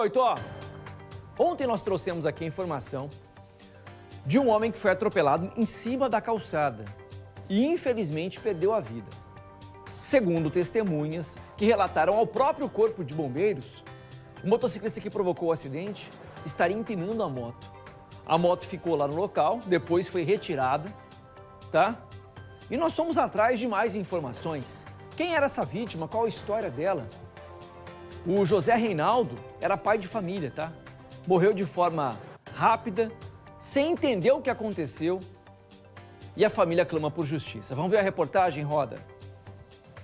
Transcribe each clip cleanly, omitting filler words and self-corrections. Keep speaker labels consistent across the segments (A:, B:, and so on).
A: 38, ó. Ontem nós trouxemos aqui a informação de um homem que foi atropelado em cima da calçada e infelizmente perdeu a vida. Segundo testemunhas que relataram ao próprio Corpo de Bombeiros, o motociclista que provocou o acidente estaria empinando a moto. A moto ficou lá no local, depois foi retirada, tá? E nós fomos atrás de mais informações. Quem era essa vítima? Qual a história dela? O José Reinaldo era pai de família, tá? Morreu de forma rápida, sem entender o que aconteceu, e a família clama por justiça. Vamos ver a reportagem, roda.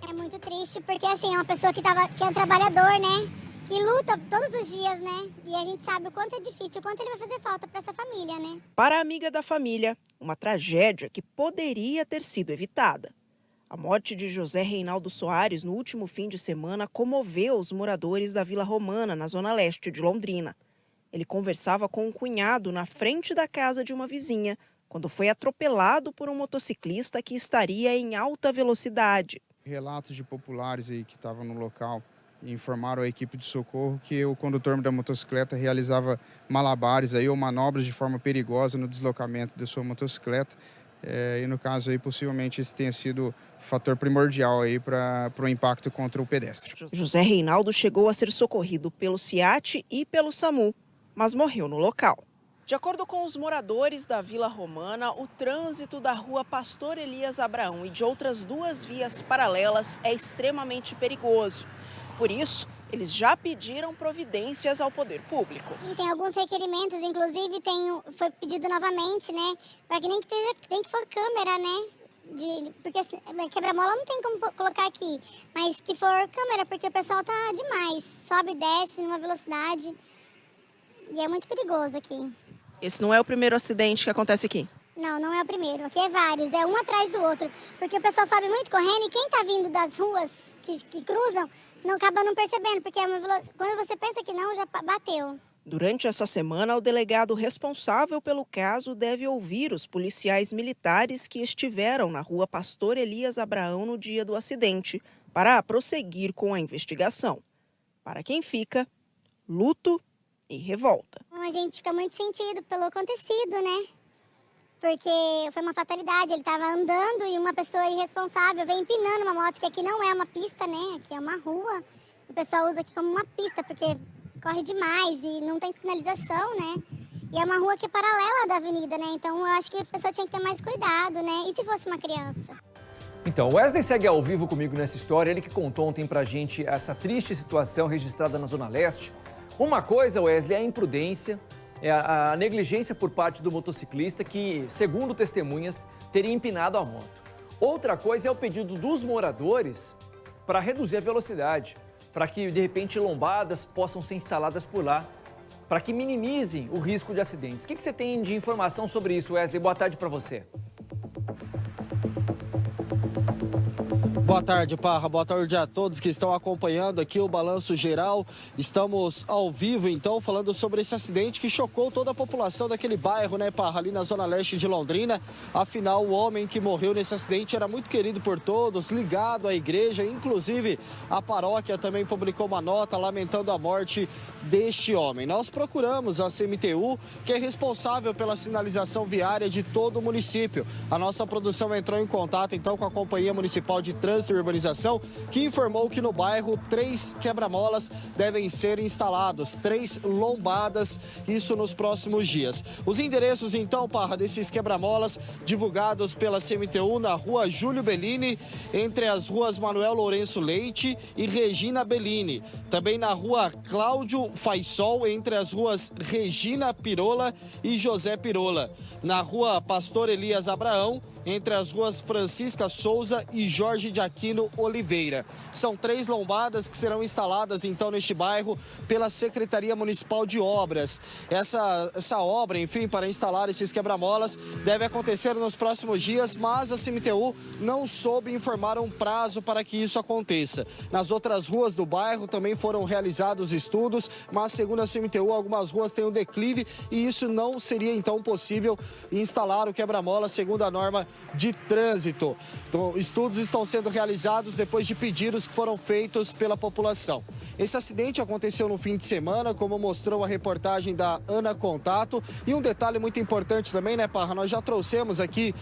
B: É muito triste, porque assim, é uma pessoa que é um trabalhador, né? Que luta todos os dias, né? E a gente sabe o quanto é difícil, o quanto ele vai fazer falta para essa família, né?
C: Para a amiga da família, uma tragédia que poderia ter sido evitada. A morte de José Reinaldo Soares no último fim de semana comoveu os moradores da Vila Romana, na zona leste de Londrina. Ele conversava com um cunhado na frente da casa de uma vizinha, quando foi atropelado por um motociclista que estaria em alta velocidade.
D: Relatos de populares aí que estavam no local informaram a equipe de socorro que o condutor da motocicleta realizava malabares aí, ou manobras de forma perigosa no deslocamento da sua motocicleta. E no caso aí, possivelmente esse tenha sido fator primordial aí para o impacto contra o pedestre.
C: José Reinaldo chegou a ser socorrido pelo SIAT e pelo SAMU, mas morreu no local. De acordo com os moradores da Vila Romana, o trânsito da rua Pastor Elias Abraão e de outras duas vias paralelas é extremamente perigoso. Por isso, eles já pediram providências ao poder público.
B: E tem alguns requerimentos, inclusive foi pedido novamente, né? Para que nem que for câmera, né? Porque quebra-mola não tem como colocar aqui, mas que for câmera, porque o pessoal tá demais. Sobe e desce numa velocidade e é muito perigoso aqui.
C: Esse não é o primeiro acidente que acontece aqui?
B: Não, não é o primeiro. Aqui é vários, é um atrás do outro. Porque o pessoal sobe muito correndo e quem tá vindo das ruas que cruzam não acaba não percebendo, porque quando você pensa que não, já bateu.
C: Durante essa semana, o delegado responsável pelo caso deve ouvir os policiais militares que estiveram na rua Pastor Elias Abraão no dia do acidente, para prosseguir com a investigação. Para quem fica, luto e revolta.
B: A gente fica muito sentido pelo acontecido, né? Porque foi uma fatalidade, ele estava andando e uma pessoa irresponsável veio empinando uma moto, que aqui não é uma pista, né? Aqui é uma rua. O pessoal usa aqui como uma pista, porque corre demais e não tem sinalização, né? E é uma rua que é paralela da avenida, né? Então eu acho que a pessoa tinha que ter mais cuidado, né? E se fosse uma criança?
A: Então, o Wesley segue ao vivo comigo nessa história, ele que contou ontem pra gente essa triste situação registrada na Zona Leste. Uma coisa, Wesley, é a imprudência, é a negligência por parte do motociclista que, segundo testemunhas, teria empinado a moto. Outra coisa é o pedido dos moradores para reduzir a velocidade, para que, de repente, lombadas possam ser instaladas por lá, para que minimizem o risco de acidentes. O que você tem de informação sobre isso, Wesley? Boa tarde para você.
E: Boa tarde, Parra. Boa tarde a todos que estão acompanhando aqui o Balanço Geral. Estamos ao vivo, então, falando sobre esse acidente que chocou toda a população daquele bairro, né, Parra, ali na zona leste de Londrina. Afinal, o homem que morreu nesse acidente era muito querido por todos, ligado à igreja. Inclusive, a paróquia também publicou uma nota lamentando a morte deste homem. Nós procuramos a CMTU, que é responsável pela sinalização viária de todo o município. A nossa produção entrou em contato, então, com a Companhia Municipal de Trânsito e Urbanização, que informou que no bairro 3 quebra-molas devem ser instalados, 3 lombadas, isso nos próximos dias. Os endereços, então, Parra, desses quebra-molas divulgados pela CMTU na rua Júlio Bellini, entre as ruas Manuel Lourenço Leite e Regina Bellini. Também na rua Cláudio Faisol, entre as ruas Regina Pirola e José Pirola. Na rua Pastor Elias Abraão, entre as ruas Francisca Souza e Jorge de Aquino Oliveira. São 3 lombadas que serão instaladas, então, neste bairro pela Secretaria Municipal de Obras. Essa obra, enfim, para instalar esses quebra-molas, deve acontecer nos próximos dias, mas a CMTU não soube informar um prazo para que isso aconteça. Nas outras ruas do bairro também foram realizados estudos, mas, segundo a CMTU, algumas ruas têm um declive e isso não seria, então, possível instalar o quebra-mola segundo a norma de trânsito. Então, estudos estão sendo realizados depois de pedidos que foram feitos pela população. Esse acidente aconteceu no fim de semana, como mostrou a reportagem da Ana Contato. E um detalhe muito importante também, né, Parra? Nós já trouxemos aqui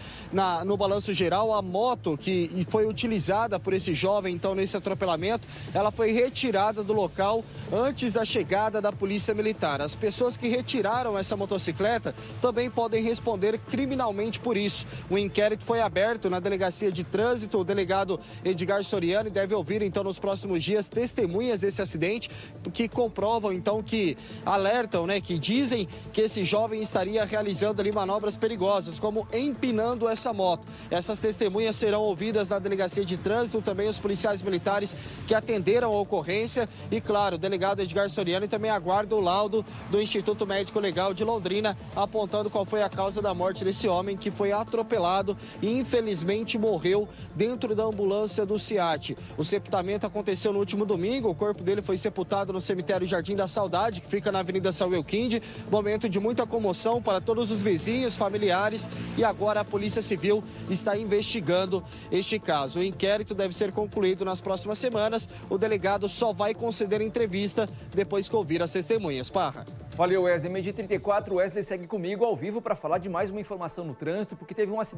E: no Balanço Geral a moto que foi utilizada por esse jovem, então, nesse atropelamento. Ela foi retirada do local antes da chegada da Polícia Militar. As pessoas que retiraram essa motocicleta também podem responder criminalmente por isso. O inquérito foi aberto na Delegacia de Trânsito. O delegado Edgar Soriani deve ouvir, então, nos próximos dias, testemunhas desse acidente, que comprovam, então, que alertam, né, que dizem que esse jovem estaria realizando ali manobras perigosas, como empinando essa moto. Essas testemunhas serão ouvidas na Delegacia de Trânsito, também os policiais militares que atenderam a ocorrência e, claro, o delegado Edgar Soriani também aguarda o laudo do Instituto Médico Legal de Londrina, apontando qual foi a causa da morte desse homem que foi atropelado e, infelizmente, morreu dentro da ambulância do SEAT. O sepultamento aconteceu no último domingo, o corpo dele foi sepultado no cemitério Jardim da Saudade, que fica na Avenida Samuel Quinde. Momento de muita comoção para todos os vizinhos, familiares, e agora a Polícia Civil está investigando este caso. O inquérito deve ser concluído nas próximas semanas. O delegado só vai conceder entrevista depois que ouvir as testemunhas. Parra.
A: Valeu, Wesley. Meio-dia 34, o Wesley segue comigo ao vivo para falar de mais uma informação no trânsito, porque teve um acidente